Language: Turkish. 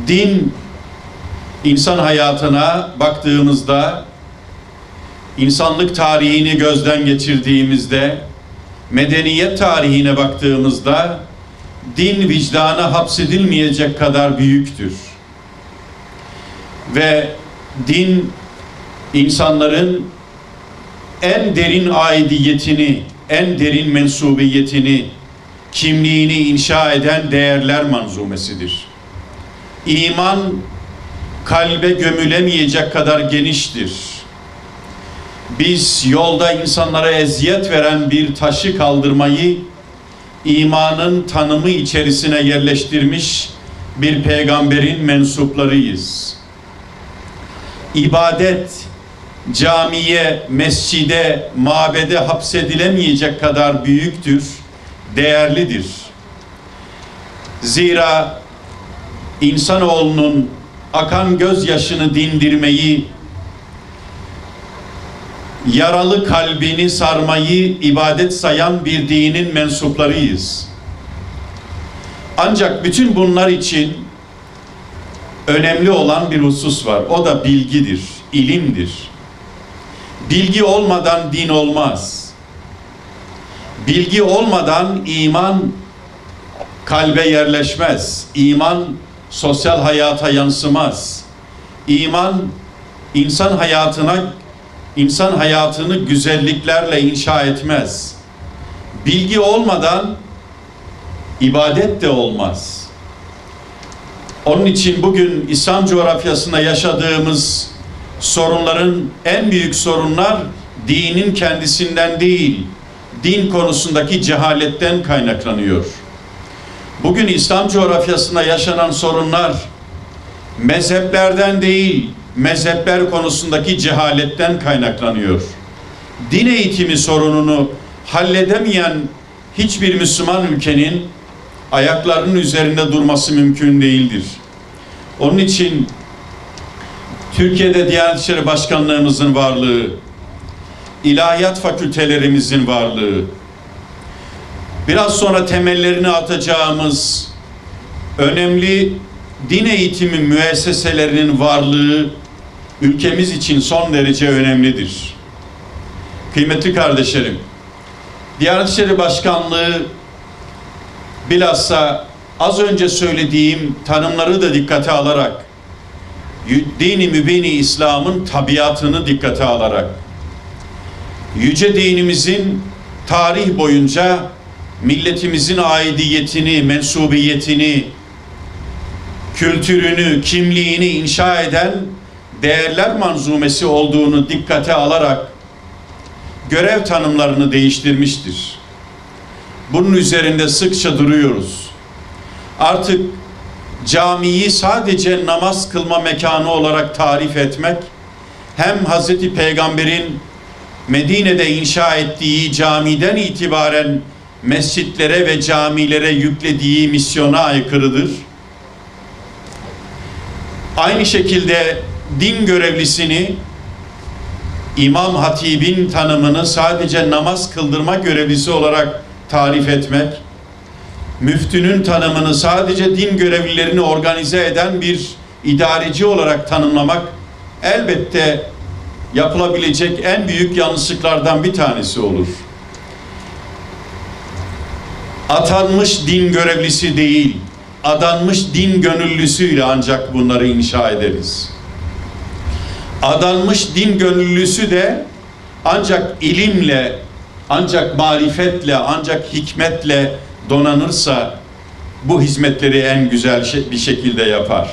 Din, insan hayatına baktığımızda, insanlık tarihini gözden geçirdiğimizde, medeniyet tarihine baktığımızda, din vicdana hapsedilmeyecek kadar büyüktür. Ve din, insanların en derin aidiyetini, en derin mensubiyetini, kimliğini inşa eden değerler manzumesidir. İman, kalbe gömülemeyecek kadar geniştir. Biz yolda insanlara eziyet veren bir taşı kaldırmayı, imanın tanımı içerisine yerleştirmiş bir peygamberin mensuplarıyız. İbadet, camiye, mescide, mabede hapsedilemeyecek kadar büyüktür, değerlidir. Zira insanoğlunun akan gözyaşını dindirmeyi, yaralı kalbini sarmayı ibadet sayan bir dinin mensuplarıyız. Ancak bütün bunlar için önemli olan bir husus var. O da bilgidir, ilimdir. Bilgi olmadan din olmaz. Bilgi olmadan iman kalbe yerleşmez. İman sosyal hayata yansımaz. İman insan hayatını güzelliklerle inşa etmez. Bilgi olmadan ibadet de olmaz. Onun için bugün İslam coğrafyasında yaşadığımız sorunların en büyük sorunlar dinin kendisinden değil, din konusundaki cehaletten kaynaklanıyor. Bugün İslam coğrafyasında yaşanan sorunlar mezheplerden değil, mezhepler konusundaki cehaletten kaynaklanıyor. Din eğitimi sorununu halledemeyen hiçbir Müslüman ülkenin ayaklarının üzerinde durması mümkün değildir. Onun için Türkiye'de Diyanet İşleri Başkanlığımızın varlığı, ilahiyat fakültelerimizin varlığı, biraz sonra temellerini atacağımız önemli din eğitimi müesseselerinin varlığı ülkemiz için son derece önemlidir. Kıymetli kardeşlerim, Diyanet İşleri Başkanlığı bilhassa az önce söylediğim tanımları da dikkate alarak, dini mübini İslam'ın tabiatını dikkate alarak, yüce dinimizin tarih boyunca milletimizin aidiyetini, mensubiyetini, kültürünü, kimliğini inşa eden değerler manzumesi olduğunu dikkate alarak görev tanımlarını değiştirmiştir. Bunun üzerinde sıkça duruyoruz. Artık camiyi sadece namaz kılma mekanı olarak tarif etmek, hem Hazreti Peygamber'in Medine'de inşa ettiği camiden itibaren mescitlere ve camilere yüklediği misyona aykırıdır. Aynı şekilde din görevlisini, İmam Hatib'in tanımını sadece namaz kıldırma görevlisi olarak tarif etmek, müftünün tanımını sadece din görevlilerini organize eden bir idareci olarak tanımlamak elbette yapılabilecek en büyük yanlışlıklardan bir tanesi olur. Atanmış din görevlisi değil, adanmış din gönüllüsüyle ancak bunları inşa ederiz. Adanmış din gönüllüsü de ancak ilimle, ancak marifetle, ancak hikmetle donanırsa bu hizmetleri en güzel bir şekilde yapar.